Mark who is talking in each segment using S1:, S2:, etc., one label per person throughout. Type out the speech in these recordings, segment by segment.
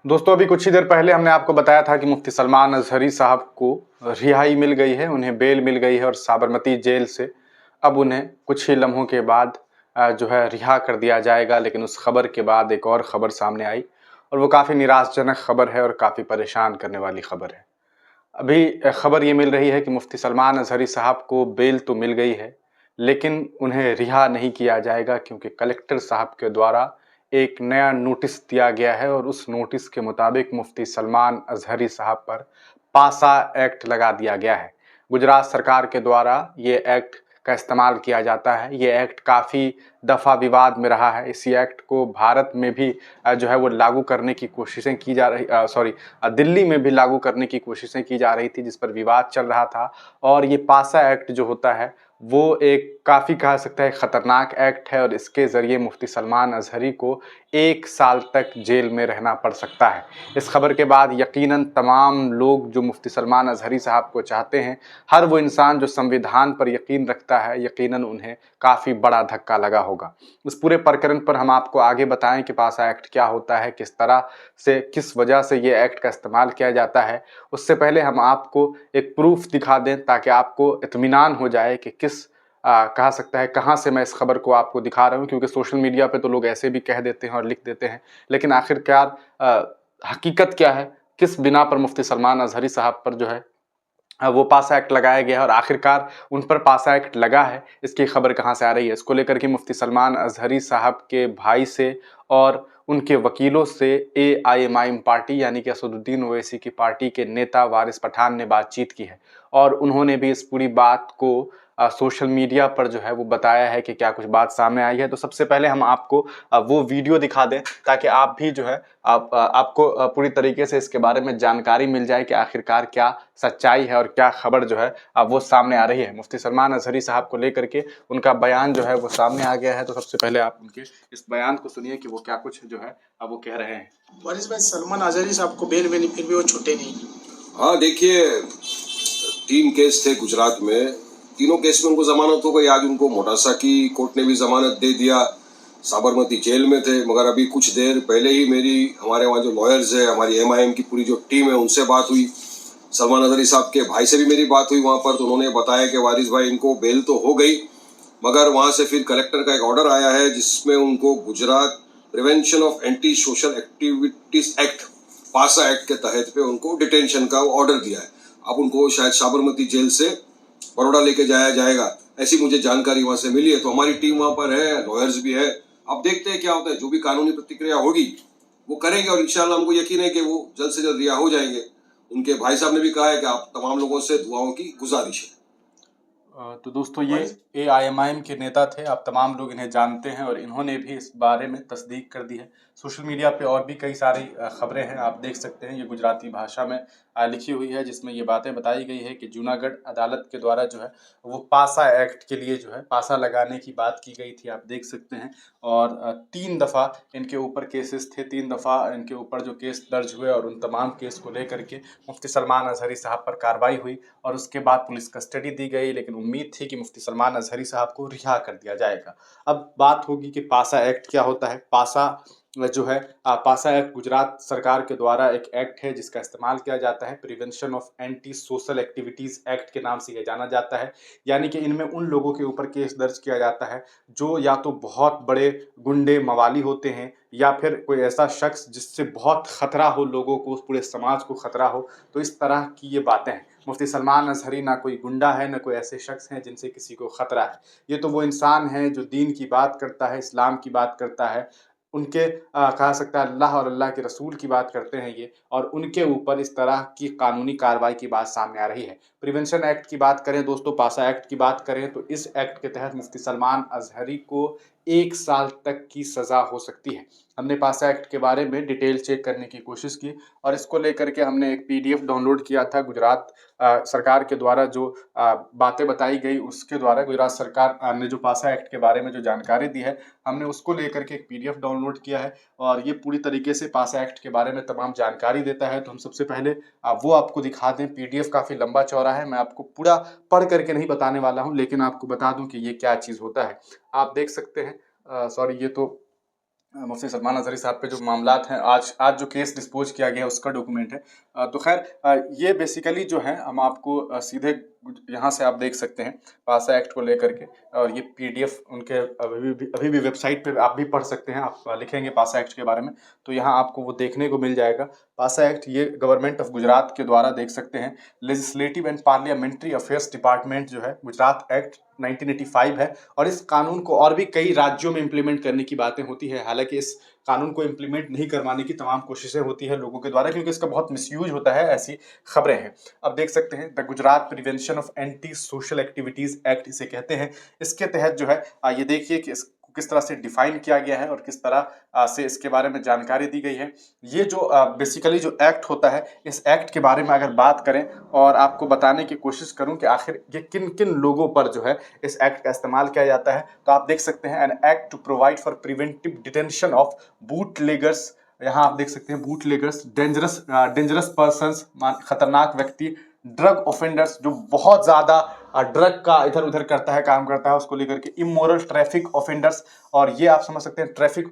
S1: दोस्तों अभी कुछ ही देर पहले हमने आपको बताया था कि मुफ्ती सलमान अजहरी साहब को रिहाई मिल गई है, उन्हें बेल मिल गई है और साबरमती जेल से अब उन्हें कुछ ही लम्हों के बाद जो है रिहा कर दिया जाएगा। लेकिन उस खबर के बाद एक और ख़बर सामने आई और वो काफ़ी निराशजनक खबर है और काफ़ी परेशान करने वाली खबर है। अभी खबर ये मिल रही है कि मुफ्ती सलमान अजहरी साहब को बेल तो मिल गई है, लेकिन उन्हें रिहा नहीं किया जाएगा क्योंकि कलेक्टर साहब के द्वारा एक नया नोटिस दिया गया है और उस नोटिस के मुताबिक मुफ्ती सलमान अजहरी साहब पर पासा एक्ट लगा दिया गया है। गुजरात सरकार के द्वारा ये एक्ट का इस्तेमाल किया जाता है। ये एक्ट काफ़ी दफ़ा विवाद में रहा है। इसी एक्ट को भारत में भी जो है वो लागू करने की कोशिशें की जा रही दिल्ली में भी लागू करने की कोशिशें की जा रही थी, जिस पर विवाद चल रहा था। और ये पासा एक्ट जो होता है वो एक काफ़ी कहा सकता है खतरनाक एक्ट है और इसके ज़रिए मुफ्ती सलमान अजहरी को 1 साल तक जेल में रहना पड़ सकता है। इस खबर के बाद यकीनन तमाम लोग जो मुफ्ती सलमान अजहरी साहब को चाहते हैं, हर वो इंसान जो संविधान पर यकीन रखता है, यकीनन उन्हें काफ़ी बड़ा धक्का लगा होगा। इस पूरे प्रकरण पर हम आपको आगे बताएं कि पासा एक्ट क्या होता है, किस तरह से, किस वजह से ये एक्ट का इस्तेमाल किया जाता है। उससे पहले हम आपको एक प्रूफ दिखा दें ताकि आपको इत्मीनान हो जाए कि किस कहा सकता है कहाँ से मैं इस खबर को आपको दिखा रहा हूँ, क्योंकि सोशल मीडिया पे तो लोग ऐसे भी कह देते हैं और लिख देते हैं, लेकिन आखिरकार हकीकत क्या है, किस बिना पर मुफ्ती सलमान अजहरी साहब पर जो है वो पासा एक्ट लगाया गया है और आखिरकार उन पर पासा एक्ट लगा है, इसकी खबर कहाँ से आ रही है। इसको लेकर के मुफ्ती सलमान अजहरी साहब के भाई से और उनके वकीलों से एआईएमआईएम पार्टी यानी कि असदुद्दीन ओवैसी की पार्टी के नेता वारिस पठान ने बातचीत की है और उन्होंने भी इस पूरी बात को सोशल मीडिया पर जो है वो बताया है कि क्या कुछ बात सामने आई है। तो सबसे पहले हम आपको वो वीडियो दिखा दें ताकि आप भी जो है आपको पूरी तरीके से इसके बारे में जानकारी मिल जाए कि आखिरकार क्या सच्चाई है और क्या खबर जो है वो सामने आ रही है। मुफ्ती सलमान अजहरी साहब को लेकर के उनका बयान जो है वो सामने आ गया है। तो सबसे पहले आप उनके इस बयान को सुनिए कि वो क्या कुछ जो है अब वो कह रहे हैं।
S2: वारिस भाई, सलमान अजहरी साहब को बेल मिली फिर भी वो छूटे नहीं।
S3: हाँ देखिए, 3 केस थे गुजरात में, तीनों केस में उनको जमानत हो गई। आज उनको मोटासा की कोर्ट ने भी जमानत दे दिया। साबरमती जेल में थे, मगर अभी कुछ देर पहले ही मेरी हमारे वहाँ जो लॉयर्स है, हमारी एमआईएम की पूरी जो टीम है, उनसे बात हुई। सलमान अजहरी साहब के भाई से भी मेरी बात हुई वहाँ पर, तो उन्होंने बताया कि वारिस भाई इनको बेल तो हो गई, मगर वहाँ से फिर कलेक्टर का एक ऑर्डर आया है जिसमें उनको Gujarat prevention of anti social activities act, पासा एक्ट के तहत पे उनको डिटेंशन का ऑर्डर दिया है। अब उनको शायद साबरमती जेल से बड़ौदा लेके जाया जाएगा, ऐसी मुझे जानकारी वहाँ से मिली है। तो हमारी टीम वहाँ पर है, लॉयर्स भी है। अब देखते हैं क्या होता है, जो भी कानूनी प्रतिक्रिया होगी वो करेंगे और इंशाल्लाह हमको यकीन है कि वो जल्द से जल्द रिहा हो जाएंगे। उनके भाई साहब ने भी कहा है कि आप तमाम लोगों से दुआओं की गुजारिश है।
S1: तो दोस्तों ये एआईएमआईएम के नेता थे, आप तमाम लोग इन्हें जानते हैं और इन्होंने भी इस बारे में तस्दीक कर दी है। सोशल मीडिया पे और भी कई सारी खबरें हैं, आप देख सकते हैं। ये गुजराती भाषा में लिखी हुई है जिसमें ये बातें बताई गई है कि जूनागढ़ अदालत के द्वारा जो है वो पासा एक्ट के लिए जो है पासा लगाने की बात की गई थी, आप देख सकते हैं। और 3 दफ़ा इनके ऊपर केसेस थे, 3 दफ़ा इनके ऊपर जो केस दर्ज हुए और उन तमाम केस को लेकर के मुफ्ती सलमान अजहरी साहब पर कार्रवाई हुई और उसके बाद पुलिस कस्टडी दी गई। लेकिन उम्मीद थी कि मुफ्ती सलमान अजहरी साहब को रिहा कर दिया जाएगा। अब बात होगी कि पासा एक्ट क्या होता है। पासा जो है पासा एक्ट गुजरात सरकार के द्वारा एक एक्ट है जिसका इस्तेमाल किया जाता है। Prevention of anti social activities act के नाम से यह जाना जाता है। यानी कि इनमें उन लोगों के ऊपर केस दर्ज किया जाता है जो या तो बहुत बड़े गुंडे मवाली होते हैं या फिर कोई ऐसा शख्स जिससे बहुत खतरा हो, लोगों को, पूरे समाज को खतरा हो। तो इस तरह की ये बातें हैं। मुफ्ती सलमान अजहरी ना कोई गुंडा है, ना कोई ऐसे शख्स हैं जिनसे किसी को खतरा है। ये तो वो इंसान है जो दीन की बात करता है, इस्लाम की बात करता है, उनके कहा सकता है अल्लाह और अल्लाह के रसूल की बात करते हैं ये, और उनके ऊपर इस तरह की कानूनी कार्रवाई की बात सामने आ रही है। प्रिवेंशन एक्ट की बात करें दोस्तों, पासा एक्ट की बात करें तो इस एक्ट के तहत मुफ्ती सलमान अजहरी को 1 साल तक की सज़ा हो सकती है। हमने पासा एक्ट के बारे में डिटेल चेक करने की कोशिश की और इसको लेकर के हमने एक पीडीएफ डाउनलोड किया था। गुजरात सरकार के द्वारा जो बातें बताई गई उसके द्वारा गुजरात सरकार ने जो पासा एक्ट के बारे में जो जानकारी दी है, हमने उसको लेकर के एक पीडीएफ डाउनलोड किया है और ये पूरी तरीके से पासा एक्ट के बारे में तमाम जानकारी देता है। तो हम सबसे पहले वो आपको दिखा दें। पीडीएफ काफ़ी लंबा चौड़ा है, मैं आपको पूरा पढ़ करके नहीं बताने वाला हूँ, लेकिन आपको बता दूं कि ये क्या चीज़ होता है। आप देख सकते हैं, सॉरी ये तो मुफ्ती सलमान अजहरी साहब पे जो मामलात हैं, आज जो केस डिस्पोज किया गया है उसका डॉक्यूमेंट है। तो खैर ये बेसिकली जो है हम आपको सीधे यहाँ से आप देख सकते हैं पासा एक्ट को लेकर के, और ये पीडीएफ उनके अभी भी वेबसाइट पे आप भी पढ़ सकते हैं। आप लिखेंगे पासा एक्ट के बारे में तो यहाँ आपको वो देखने को मिल जाएगा। पासा एक्ट ये गवर्नमेंट ऑफ गुजरात के द्वारा देख सकते हैं legislative and parliamentary affairs department जो है गुजरात एक्ट 1985 है, और इस कानून को और भी कई राज्यों में इम्प्लीमेंट करने की बातें होती है। हालांकि इस कानून को इम्प्लीमेंट नहीं करवाने की तमाम कोशिशें होती है लोगों के द्वारा, क्योंकि इसका बहुत मिसयूज होता है, ऐसी खबरें हैं। अब देख सकते हैं the Gujarat prevention of anti social activities act इसे कहते हैं। इसके तहत जो है ये देखिए कि किस तरह से डिफाइन किया गया है और किस तरह से इसके बारे में जानकारी दी गई है। ये जो बेसिकली जो एक्ट होता है, इस एक्ट के बारे में अगर बात करें और आपको बताने की कोशिश करूं कि आखिर ये किन किन लोगों पर जो है इस एक्ट का इस्तेमाल किया जाता है, तो आप देख सकते हैं an act to provide for preventive detention of bootleggers. यहाँ आप देख सकते हैं बूटलेगर्स, डेंजरस पर्सन्स, खतरनाक व्यक्ति, ड्रग ऑफेंडर्स जो बहुत ज़्यादा ड्रग का इधर उधर करता है, काम करता है, उसको लेकर के, इमोरल ट्रैफिक ऑफेंडर्स। और ये आप समझ सकते हैं ट्रैफिक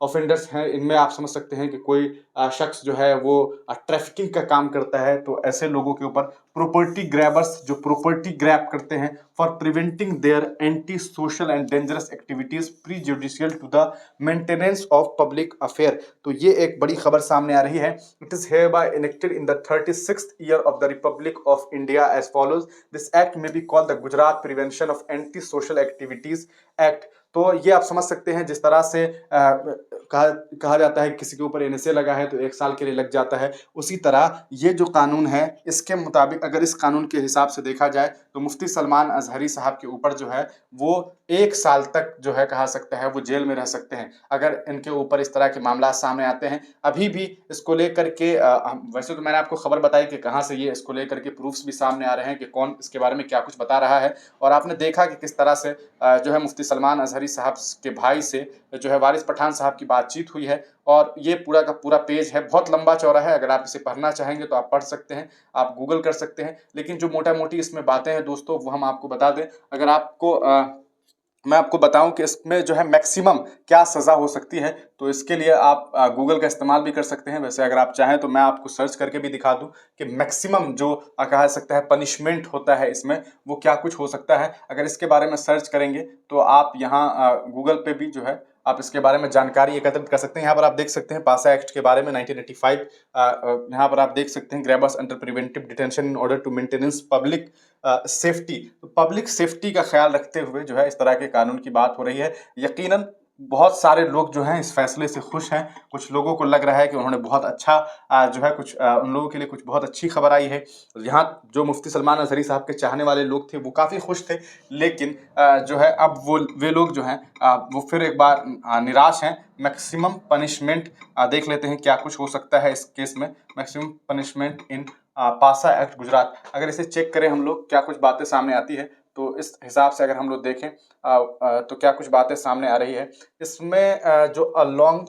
S1: ऑफेंडर्स हैं, इनमें आप समझ सकते हैं कि कोई शख्स जो है वो ट्रैफिकिंग का काम करता है, तो ऐसे लोगों के ऊपर प्रॉपर्टी ग्रैबर्स जो प्रॉपर्टी ग्रैब करते हैं for preventing their anti social and dangerous activities prejudicial to the maintenance of public affair. तो ये एक बड़ी खबर सामने आ रही है। It is hereby enacted in the 36th year of the Republic of India as follows. This act may be called the Gujarat Prevention of Anti-Social Activities Act. तो ये आप समझ सकते हैं जिस तरह से कहा जाता है किसी के ऊपर एनएसए लगा है तो 1 साल के लिए लग जाता है, उसी तरह ये जो कानून है इसके मुताबिक अगर इस कानून के हिसाब से देखा जाए तो मुफ्ती सलमान अजहरी साहब के ऊपर जो है वो 1 साल तक जो है कहा सकता है वो जेल में रह सकते हैं अगर इनके ऊपर इस तरह के मामला सामने आते हैं। अभी भी इसको लेकर के वैसे तो मैंने आपको खबर बताई कि कहाँ से ये इसको लेकर के प्रूफ्स भी सामने आ रहे हैं कि कौन इसके बारे में क्या कुछ बता रहा है, और आपने देखा कि किस तरह से जो है मुफ्ती सलमान अजहरी साहब के भाई से जो है वारिस पठान साहब की बातचीत हुई है, और ये पूरा का पूरा पेज है, बहुत लंबा चौड़ा है। अगर आप इसे पढ़ना चाहेंगे तो आप पढ़ सकते हैं, आप गूगल कर सकते हैं, लेकिन जो मोटा मोटी इसमें बातें हैं दोस्तों वो हम आपको बता दें। अगर आपको मैं आपको बताऊं कि इसमें जो है मैक्सिमम क्या सज़ा हो सकती है, तो इसके लिए आप गूगल का इस्तेमाल भी कर सकते हैं। वैसे अगर आप चाहें तो मैं आपको सर्च करके भी दिखा दूं कि मैक्सिमम जो कहा सकता है पनिशमेंट होता है इसमें वो क्या कुछ हो सकता है। अगर इसके बारे में सर्च करेंगे तो आप यहाँ गूगल पे भी जो है आप इसके बारे में जानकारी एकत्रित कर सकते हैं। यहाँ पर आप देख सकते हैं पासा एक्ट के बारे में 1985, यहाँ पर आप देख सकते हैं grabbers under preventive detention in order to maintenance public safety. तो पब्लिक सेफ्टी का ख्याल रखते हुए जो है इस तरह के कानून की बात हो रही है। यकीनन बहुत सारे लोग जो हैं इस फैसले से खुश हैं, कुछ लोगों को लग रहा है कि उन्होंने बहुत अच्छा जो है कुछ उन लोगों के लिए कुछ बहुत अच्छी खबर आई है। यहाँ जो मुफ्ती सलमान अजहरी साहब के चाहने वाले लोग थे वो काफ़ी खुश थे, लेकिन जो है अब वे लोग जो हैं वो फिर एक बार निराश हैं। मैक्सिमम पनिशमेंट देख लेते हैं क्या कुछ हो सकता है इस केस में। मैक्सिमम पनिशमेंट इन पासा एक्ट गुजरात, अगर इसे चेक करें हम लोग क्या कुछ बातें सामने आती है, तो इस हिसाब से अगर हम लोग देखें तो क्या कुछ बातें सामने आ रही है। इसमें जो long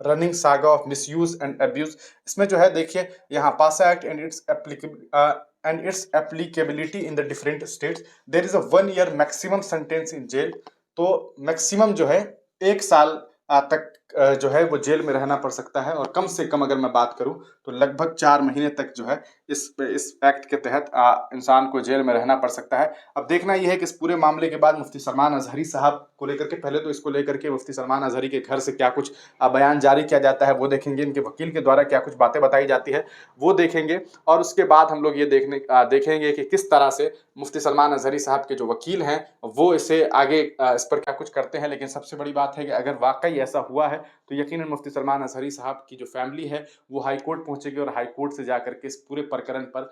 S1: running saga of misuse and abuse, इसमें जो है देखिए यहाँ PASA act and its applicability in the different states, there is a 1 year maximum sentence in jail. तो मैक्सिमम जो है 1 साल तक जो है वो जेल में रहना पड़ सकता है, और कम से कम अगर मैं बात करूं तो लगभग 4 महीने तक जो है इस एक्ट के तहत इंसान को जेल में रहना पड़ सकता है। अब देखना यह है कि इस पूरे मामले के बाद मुफ्ती सलमान अजहरी साहब को लेकर के, पहले तो इसको लेकर के मुफ्ती सलमान अजहरी के घर से क्या कुछ बयान जारी किया जाता है वो देखेंगे, इनके वकील के द्वारा क्या कुछ बातें बताई जाती है वो देखेंगे, और उसके बाद हम लोग ये देखेंगे कि किस तरह से मुफ्ती सलमान अजहरी साहब के जो वकील हैं वो इसे आगे इस पर क्या कुछ करते हैं। लेकिन सबसे बड़ी बात है कि अगर वाकई ऐसा हुआ है तो यकीनन मुफ्ती सलमान अजहरी साहब की जो फैमिली है वो हाई कोर्ट पहुंचेगी, और हाई कोर्ट से जाकर के इस पूरे प्रकरण पर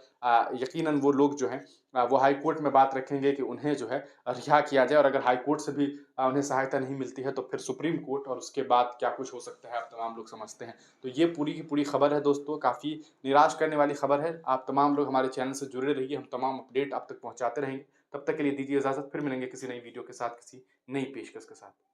S1: यकीनन वो लोग जो हैं वो हाई कोर्ट में बात रखेंगे कि उन्हें जो है रिहा किया जाए, और अगर हाई कोर्ट से भी उन्हें सहायता नहीं मिलती है तो फिर सुप्रीम कोर्ट, और उसके बाद क्या कुछ हो सकता है आप तमाम लोग समझते हैं। तो ये पूरी की पूरी खबर है दोस्तों, काफ़ी निराश करने वाली खबर है। आप तमाम लोग हमारे चैनल से जुड़े रहिए, हम तमाम अपडेट आप तक पहुँचाते रहेंगे। तब तक के लिए दीजिए इजाज़त, फिर मिलेंगे किसी नई वीडियो के साथ, किसी नई पेशकश के साथ।